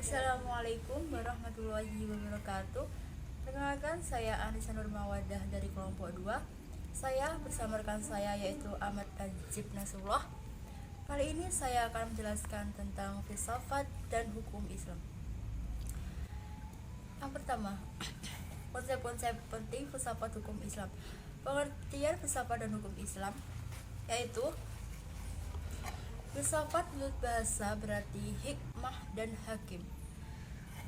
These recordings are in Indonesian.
Assalamualaikum warahmatullahi wabarakatuh. Perkenalkan, saya Anissa Nurmawadah dari kelompok 2. Saya bersama rekan saya yaitu Ahmad Najib Nasrullah. Kali ini saya akan menjelaskan tentang filsafat dan hukum Islam. Yang pertama, konsep-konsep penting filsafat hukum Islam. Pengertian filsafat dan hukum Islam yaitu filsafat menurut bahasa berarti hikmah dan hakim.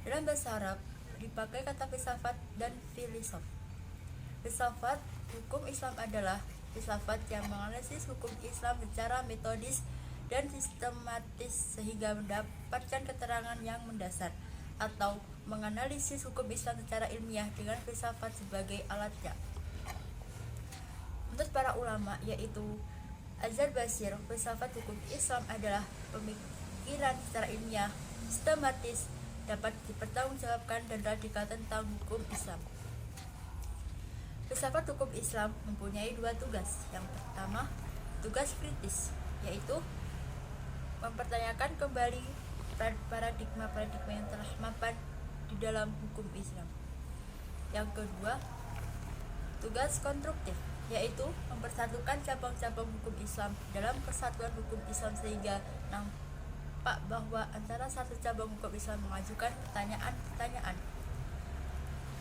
Dalam bahasa Arab dipakai kata filsafat dan filosof. Filsafat hukum Islam adalah filsafat yang menganalisis hukum Islam secara metodis dan sistematis sehingga mendapatkan keterangan yang mendasar, atau menganalisis hukum Islam secara ilmiah dengan filsafat sebagai alatnya. Menurut para ulama yaitu Azhar Basir, filsafat hukum Islam adalah pemikiran secara ilmiah, sistematis, dapat dipertanggungjawabkan dan radikal tentang hukum Islam. Filsafat hukum Islam mempunyai dua tugas. Yang pertama, tugas kritis, yaitu mempertanyakan kembali paradigma-paradigma yang telah mapan di dalam hukum Islam. Yang kedua, tugas konstruktif, yaitu mempersatukan cabang-cabang hukum Islam dalam kesatuan hukum Islam sehingga nampak bahwa antara satu cabang hukum Islam mengajukan pertanyaan-pertanyaan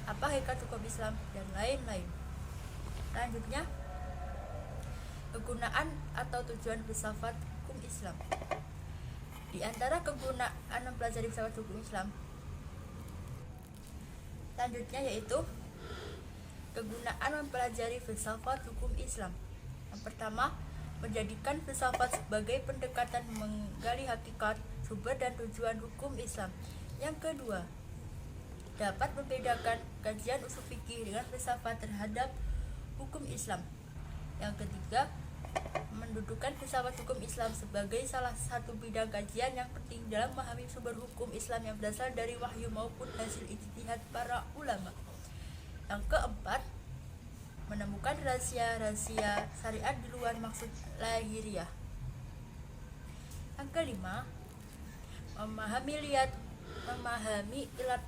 apa hakikat hukum Islam dan lain-lain. Selanjutnya, kegunaan atau tujuan filsafat hukum Islam. Di antara kegunaan mempelajari filsafat hukum Islam selanjutnya yaitu kegunaan mempelajari filsafat hukum Islam. Yang pertama, menjadikan filsafat sebagai pendekatan menggali hakikat, sumber dan tujuan hukum Islam. Yang kedua, dapat membedakan kajian usul fikih dengan filsafat terhadap hukum Islam. Yang ketiga, mendudukan filsafat hukum Islam sebagai salah satu bidang kajian yang penting dalam memahami sumber hukum Islam yang berasal dari wahyu maupun hasil ijtihad para ulama. Yang keempat, menemukan rahasia-rahasia syariat di luar maksud lahiriah. Yang kelima, memahami ilat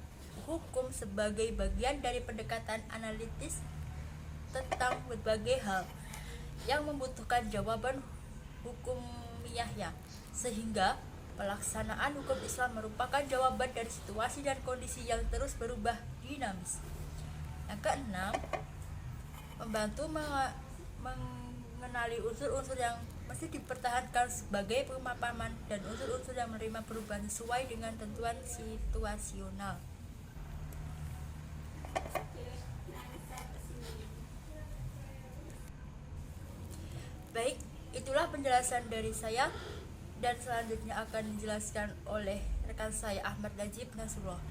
hukum sebagai bagian dari pendekatan analitis tentang berbagai hal yang membutuhkan jawaban hukumiyahnya, sehingga pelaksanaan hukum Islam merupakan jawaban dari situasi dan kondisi yang terus berubah dinamis. Yang keenam, membantu mengenali unsur-unsur yang mesti dipertahankan sebagai pemapaman dan unsur-unsur yang menerima perubahan sesuai dengan tentuan situasional. Baik, itulah penjelasan dari saya, dan selanjutnya akan dijelaskan oleh rekan saya Ahmad Najib Nasrullah.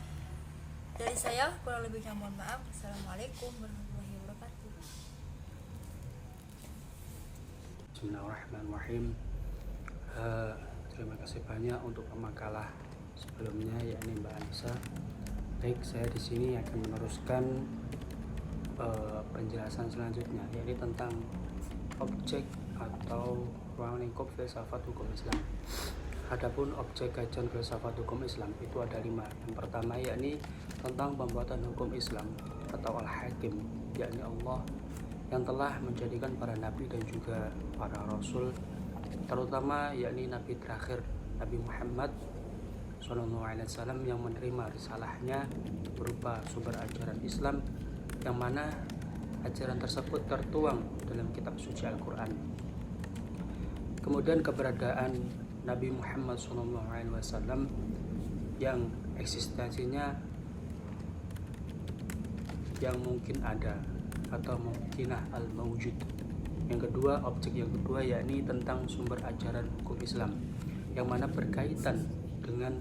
Dari saya kurang lebihnya mohon maaf. Assalamualaikum warahmatullahi wabarakatuh. Bismillahirrahmanirrahim. Terima kasih banyak untuk pemakalah sebelumnya, yakni Mbak Anissa. Baik, saya di sini akan meneruskan penjelasan selanjutnya, yakni tentang objek atau ruang lingkup filsafat hukum Islam. Adapun objek kajian filsafat hukum Islam itu ada 5. Yang pertama yakni tentang pembuatan hukum Islam atau Al-Hakim, yakni Allah yang telah menjadikan para nabi dan juga para rasul, terutama yakni nabi terakhir Nabi Muhammad SAW yang menerima risalahnya berupa sumber ajaran Islam, yang mana ajaran tersebut tertuang dalam kitab suci Al-Quran. Kemudian keberadaan Nabi Muhammad SAW yang eksistensinya yang mungkin ada atau mungkinah al-mawjud. Yang kedua, objek yang kedua yakni tentang sumber ajaran hukum Islam, yang mana berkaitan dengan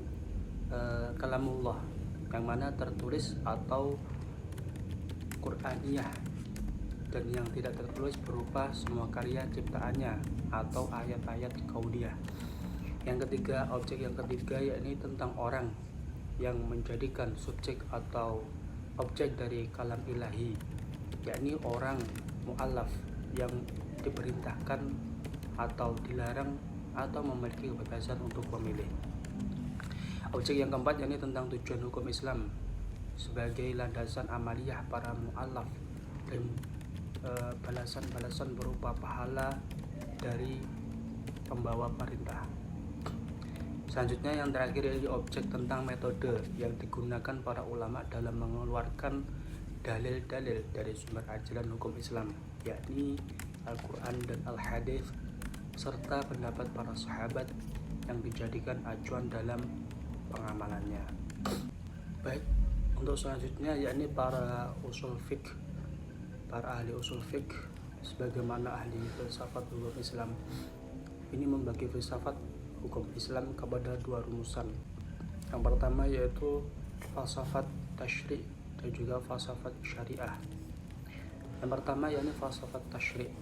kalamullah, yang mana tertulis atau Qur'aniyah, dan yang tidak tertulis berupa semua karya ciptaannya atau ayat-ayat kauniyah. Yang ketiga, objek yang ketiga yakni tentang orang yang menjadikan subjek atau objek dari kalam ilahi, yakni orang mu'allaf yang diperintahkan atau dilarang atau memiliki kebebasan untuk memilih. Objek yang keempat yakni tentang tujuan hukum Islam sebagai landasan amaliyah para mu'allaf dan balasan-balasan berupa pahala dari pembawa perintah. Selanjutnya yang terakhir yaitu objek tentang metode yang digunakan para ulama dalam mengeluarkan dalil-dalil dari sumber ajaran hukum Islam, yakni Al-Quran dan Al-Hadis, serta pendapat para sahabat yang dijadikan acuan dalam pengamalannya. Baik, untuk selanjutnya yakni para usul fiqh, para ahli usul fiqh sebagaimana ahli filsafat hukum Islam ini membagi filsafat hukum Islam kepada dua rumusan. Yang pertama yaitu falsafat tasyri' dan juga falsafat syariah. Yang pertama yakni falsafat tasyri',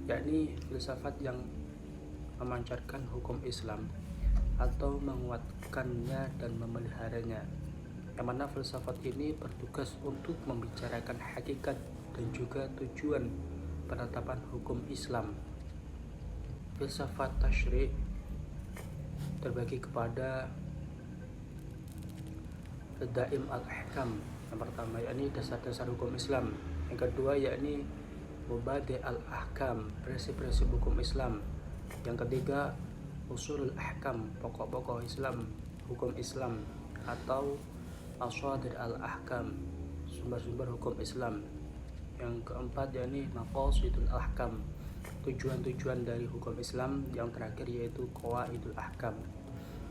yakni filsafat yang memancarkan hukum Islam atau menguatkannya dan memeliharanya, yang mana filsafat ini bertugas untuk membicarakan hakikat dan juga tujuan penetapan hukum Islam. Filsafat tasyri' terbagi kepada Daim al-Ahkam, yang pertama yakni dasar-dasar hukum Islam. Yang kedua yakni Mubadi' al-Ahkam, prinsip-prinsip hukum Islam. Yang ketiga Usulul Ahkam, pokok-pokok Islam, hukum Islam, atau Asadir al-Ahkam, sumber-sumber hukum Islam. Yang keempat yakni Maqasidul Ahkam, tujuan-tujuan dari hukum Islam. Yang terakhir yaitu Qawaidul Ahkam,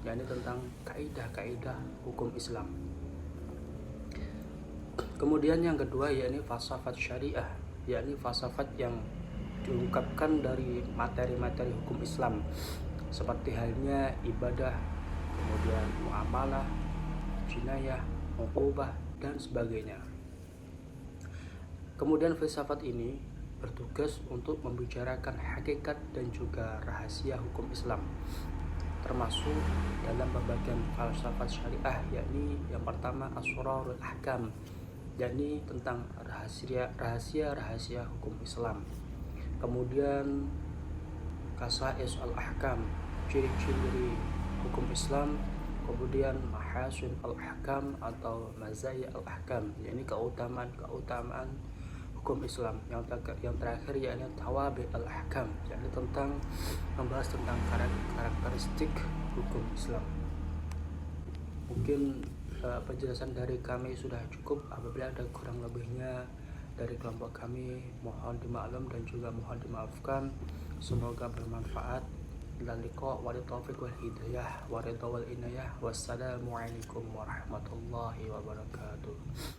yakni tentang kaidah-kaidah hukum Islam. Kemudian yang kedua yakni falsafat syariah, yakni falsafat yang diungkapkan dari materi-materi hukum Islam seperti halnya ibadah, kemudian muamalah, jinayah, uqubah, dan sebagainya. Kemudian filsafat ini bertugas untuk membicarakan hakikat dan juga rahasia hukum Islam, termasuk dalam pembagian falsafat syariah, yakni yang pertama Asrarul Ahkam, yakni tentang rahasia-rahasia hukum Islam. Kemudian Qasa'is al-Ahkam, ciri-ciri hukum Islam. Kemudian Mahasin al-Ahkam atau Mazaya al-Ahkam, yakni keutamaan hukum Islam. Yang terakhir yakni Tawabi al-Ahkam, yakni tentang membahas tentang karakteristik hukum Islam. Mungkin penjelasan dari kami sudah cukup. Apabila ada kurang lebihnya dari kelompok kami, mohon dimaklum dan juga mohon dimaafkan. Semoga bermanfaat. Ila liqa wa taufiq wal hidayah wa ridha wal inayah. Wassalamualaikum warahmatullahi wabarakatuh.